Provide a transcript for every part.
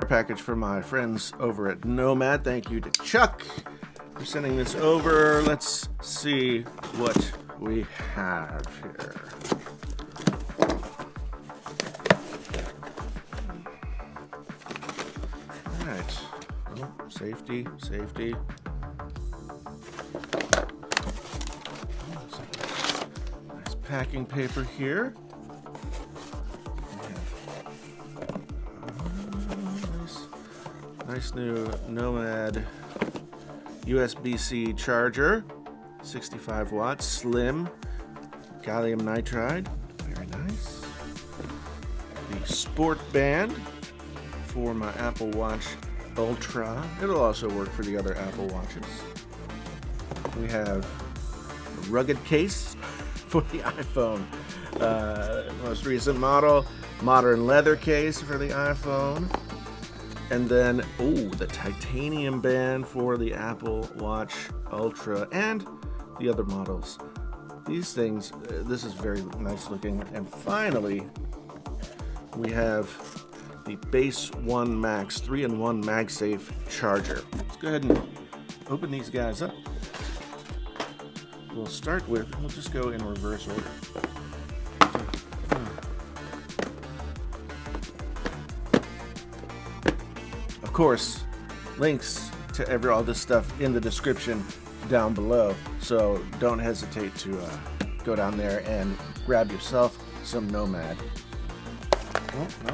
Package for my friends over at Nomad. Thank you to Chuck for sending this over. Let's see what we have here. All right. Oh, safety. Nice packing paper here. Nice new Nomad USB-C charger, 65 watts, slim, gallium nitride, very nice. The sport band for my Apple Watch Ultra. It'll also work for the other Apple Watches. We have a rugged case for the iPhone, most recent model, modern leather case for the iPhone. And then, the titanium band for the Apple Watch Ultra and the other models. These things, this is very nice looking. And finally, we have the Base 1 Max 3-in-1 MagSafe charger. Let's go ahead and open these guys up. We'll just go in reverse order. Of course, links to all this stuff in the description down below, so don't hesitate to go down there and grab yourself some Nomad. Oh, no.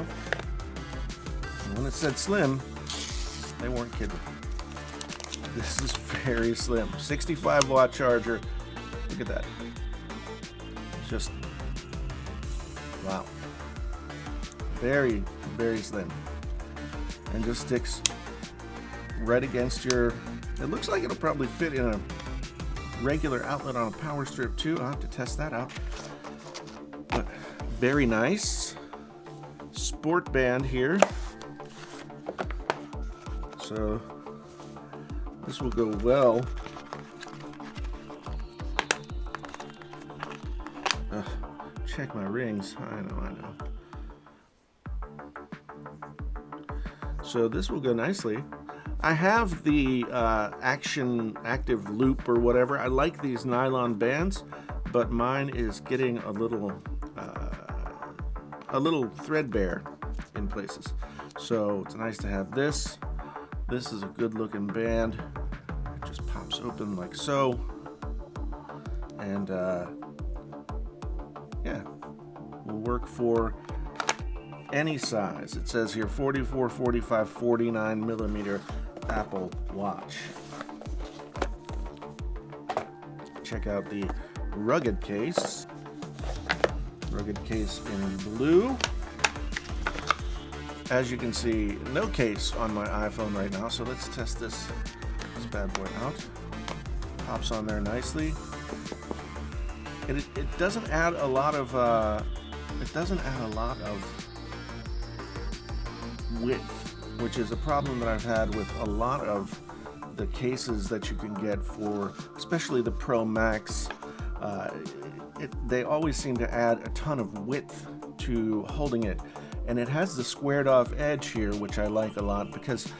When it said slim, they weren't kidding. This is very slim. 65 watt charger. Look at that. Just, wow. Very, very slim. And just sticks right against your, it looks like it'll probably fit in a regular outlet on a power strip too. I'll have to test that out. But very nice. Sport band here. So this will go well. Check my rings. I know. So this will go nicely. I have the active loop or whatever. I like these nylon bands, but mine is getting a little threadbare in places. So it's nice to have this. This is a good looking band. It just pops open like so. And yeah, will work for any size. It says here 44, 45, 49 millimeter Apple Watch. Check out the rugged case. Rugged case in blue. As you can see, no case on my iPhone right now, so let's test this bad boy out. Pops on there nicely. It doesn't add a lot of width, which is a problem that I've had with a lot of the cases that you can get for, especially the Pro Max. They always seem to add a ton of width to holding it, and it has the squared off edge here, which I like a lot, because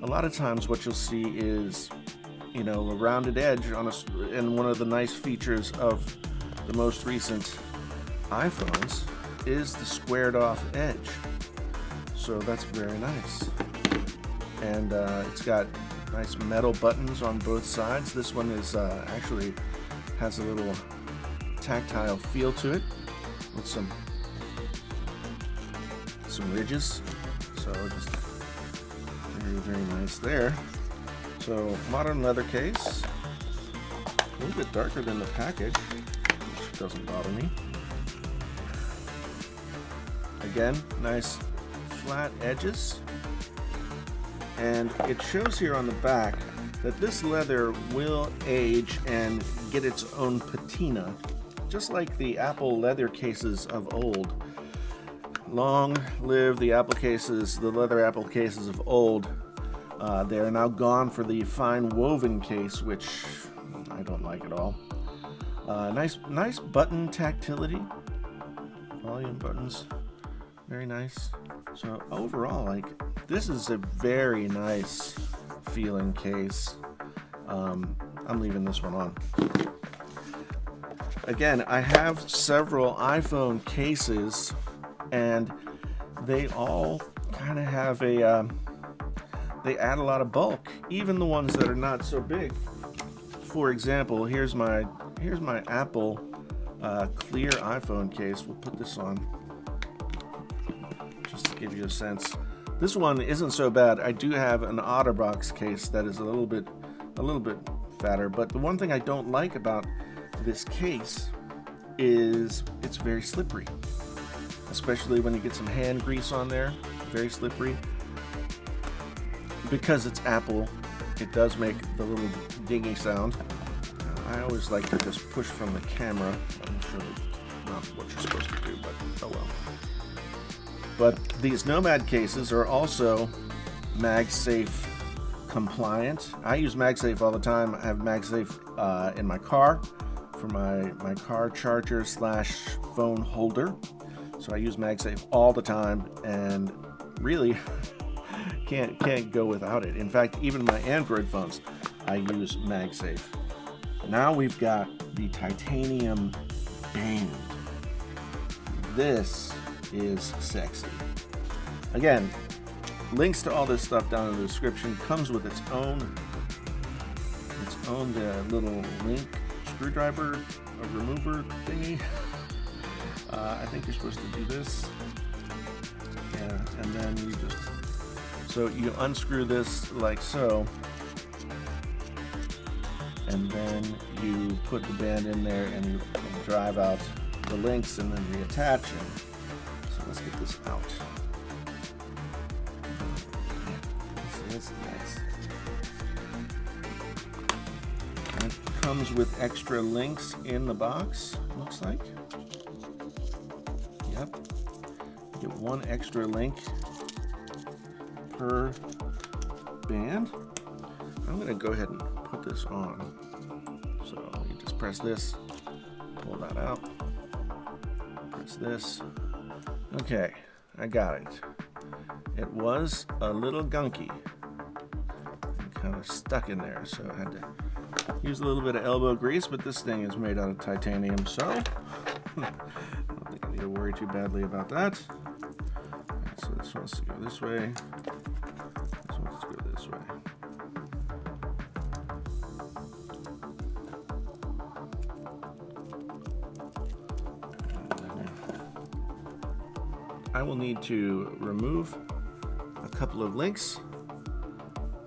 a lot of times what you'll see is, a rounded edge and one of the nice features of the most recent iPhones is the squared off edge. So that's very nice. And it's got nice metal buttons on both sides. This one is actually has a little tactile feel to it with some ridges. So just very, very nice there. So modern leather case. A little bit darker than the package, which doesn't bother me. Again, nice flat edges, and it shows here on the back that this leather will age and get its own patina, just like the Apple leather cases of old. Long live the leather Apple cases of old. They are now gone for the fine woven case, which I don't like at all. Nice button tactility. Volume buttons Very nice. So overall, like, this is a very nice feeling case. I'm leaving this one on. Again, I have several iPhone cases, and they all kind of have a, they add a lot of bulk, even the ones that are not so big. For example, here's my Apple clear iPhone case. We'll put this on just to give you a sense. This one isn't so bad. I do have an OtterBox case that is a little bit fatter, but the one thing I don't like about this case is it's very slippery, especially when you get some hand grease on there. Very slippery. Because it's Apple, it does make the little dingy sound. I always like to just push from the camera. I'm sure that's not what you're supposed to do, but oh well. But these Nomad cases are also MagSafe compliant. I use MagSafe all the time. I have MagSafe in my car for my car charger / phone holder. So I use MagSafe all the time, and really can't go without it. In fact, even my Android phones, I use MagSafe. Now we've got the titanium band. This is sexy. Again, links to all this stuff down in the description. Comes with its own little link screwdriver, a remover thingy. I think you're supposed to do this. Yeah, and then you just, so you unscrew this like so, and then you put the band in there and you drive out the links and then reattach them. So let's get this out. This is nice. And it comes with extra links in the box, looks like. Yep. You get one extra link per band. I'm going to go ahead and put this on. So you just press this, pull that out, press this. Okay, I got it. It was a little gunky and kind of stuck in there, so I had to use a little bit of elbow grease, but this thing is made out of titanium, so I don't think I need to worry too badly about that. Right, so this wants to go this way. This wants to go this way. I will need to remove a couple of links,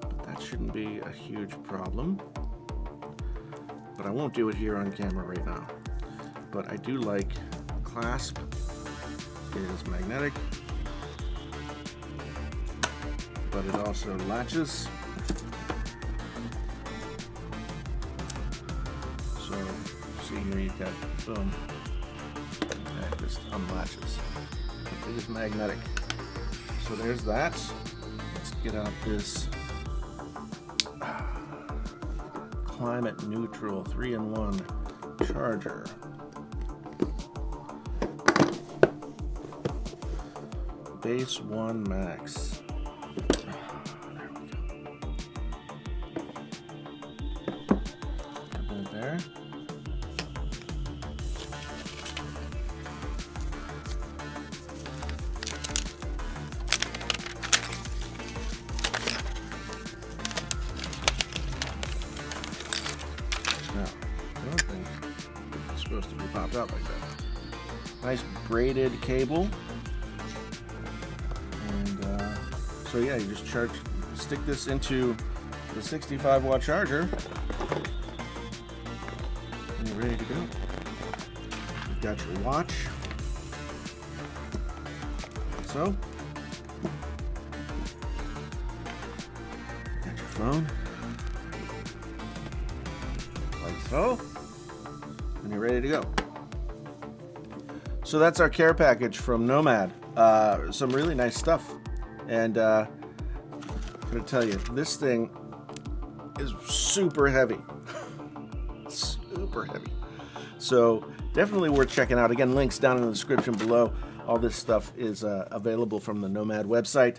but that shouldn't be a huge problem. But I won't do it here on camera right now. But I do like clasp is magnetic, but it also latches. So see here you've got boom, that just unlatches. It is magnetic. So there's that. Let's get out this climate neutral 3-in-1 charger. Base 1 Max. There we go. Put it there. Now, I don't think it's supposed to be popped out like that. Nice braided cable. And so yeah, you just stick this into the 65-watt charger, and you're ready to go. You've got your watch. So, got your phone. Like so, and you're ready to go. So that's our care package from Nomad. Some really nice stuff, and I'm gonna tell you, this thing is super heavy. Super heavy. So definitely worth checking out. Again, links down in the description below. All this stuff is available from the Nomad website.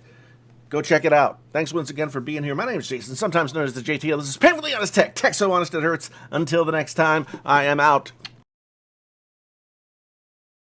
Go check it out. Thanks once again for being here. My name is Jason, sometimes known as the JTL. This is Painfully Honest Tech. Tech so honest it hurts. Until the next time, I am out.